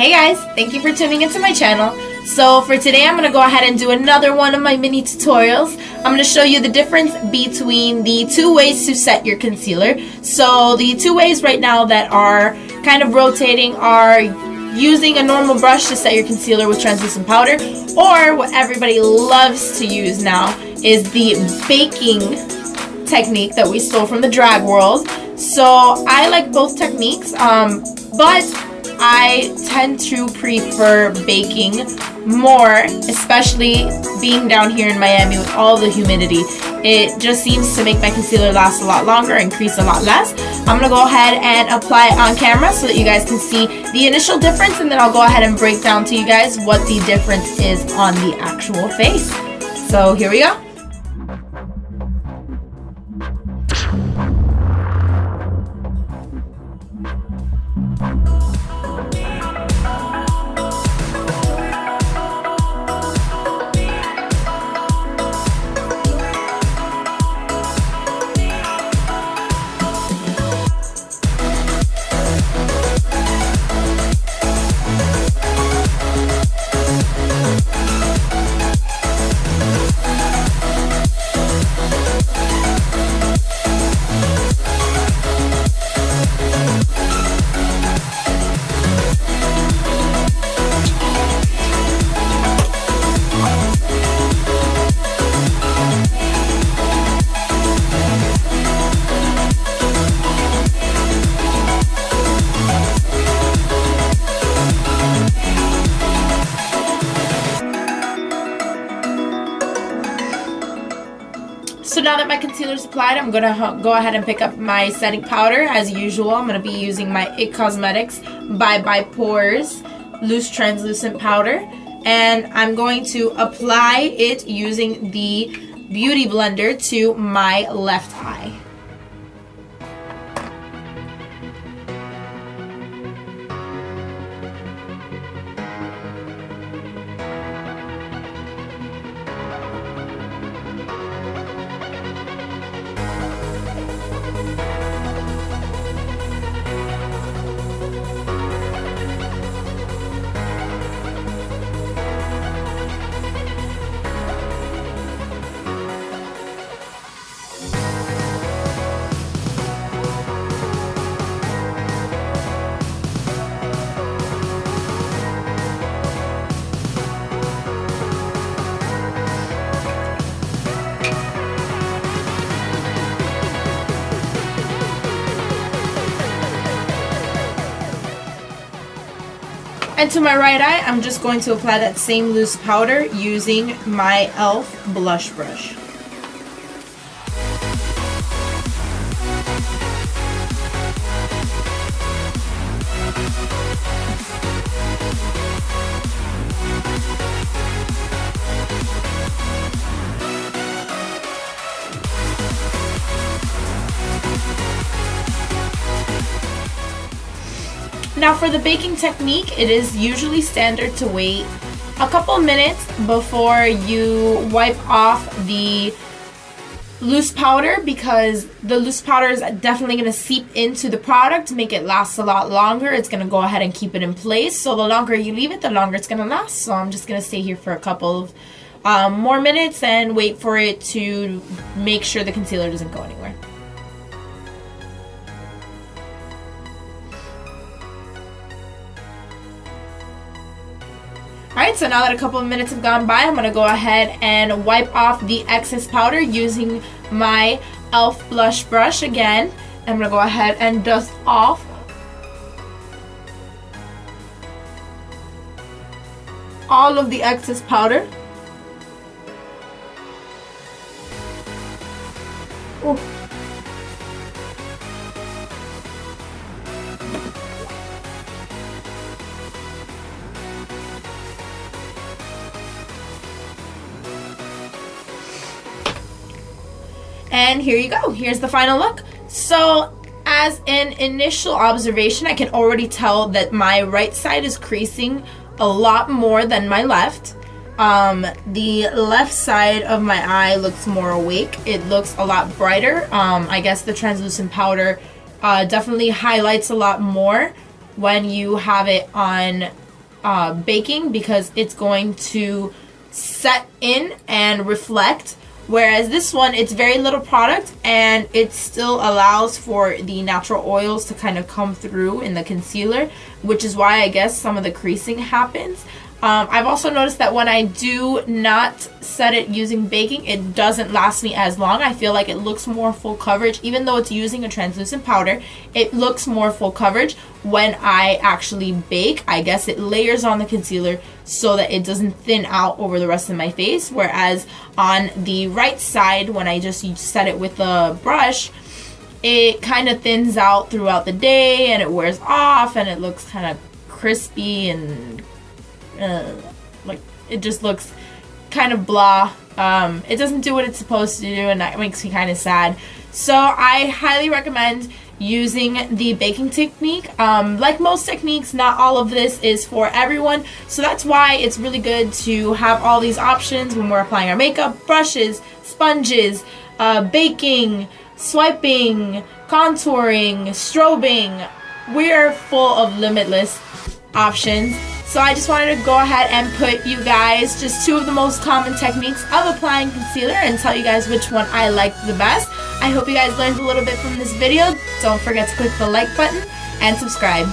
Hey guys, thank you for tuning into my channel. So for today I'm going to go ahead and do another one of my mini tutorials. I'm going to show you the difference between the two ways to set your concealer. So the two ways right now that are kind of rotating are using a normal brush to set your concealer with translucent powder, or what everybody loves to use now is the baking technique that we stole from the drag world. So I like both techniques, but I tend to prefer baking more, especially being down here in Miami with all the humidity. It just seems to make my concealer last a lot longer and crease a lot less. I'm going to go ahead and apply it on camera so that you guys can see the initial difference, and then I'll go ahead and break down to you guys what the difference is on the actual face. So here we go. So now that my concealer is applied, I'm going to go ahead and pick up my setting powder. As usual, I'm going to be using my IT Cosmetics by Pores Loose Translucent Powder. And I'm going to apply it using the Beauty Blender to my left eye. And to my right eye, I'm just going to apply that same loose powder using my e.l.f. blush brush. Now for the baking technique, it is usually standard to wait a couple minutes before you wipe off the loose powder, because the loose powder is definitely going to seep into the product to make it last a lot longer. It's going to go ahead and keep it in place. So the longer you leave it, the longer it's going to last. So I'm just going to stay here for a couple of more minutes and wait for it to make sure the concealer doesn't go anywhere. Alright, so now that a couple of minutes have gone by, I'm going to go ahead and wipe off the excess powder using my e.l.f. blush brush again. I'm going to go ahead and dust off all of the excess powder. Ooh. And here you go. Here's the final look. So as an initial observation, I can already tell that my right side is creasing a lot more than my left. The left side of my eye looks more awake. It looks a lot brighter. I guess the translucent powder definitely highlights a lot more when you have it on baking because it's going to set in and reflect. Whereas this one, it's very little product and it still allows for the natural oils to kind of come through in the concealer, which is why I guess some of the creasing happens. I've also noticed that when I do not set it using baking, it doesn't last me as long. I feel like it looks more full coverage. Even though it's using a translucent powder, it looks more full coverage when I actually bake. I guess it layers on the concealer so that it doesn't thin out over the rest of my face. Whereas on the right side, when I just set it with a brush, it kind of thins out throughout the day and it wears off and it looks kind of crispy and like it just looks kind of blah. It doesn't do what it's supposed to do, and that makes me kind of sad. So I highly recommend using the baking technique. Like most techniques, not all of this is for everyone, so that's why it's really good to have all these options when we're applying our makeup: brushes, sponges, baking, swiping, contouring, strobing. We're full of limitless options. So I just wanted to go ahead and put you guys just 2 of the most common techniques of applying concealer and tell you guys which one I like the best. I hope you guys learned a little bit from this video. Don't forget to click the like button and subscribe.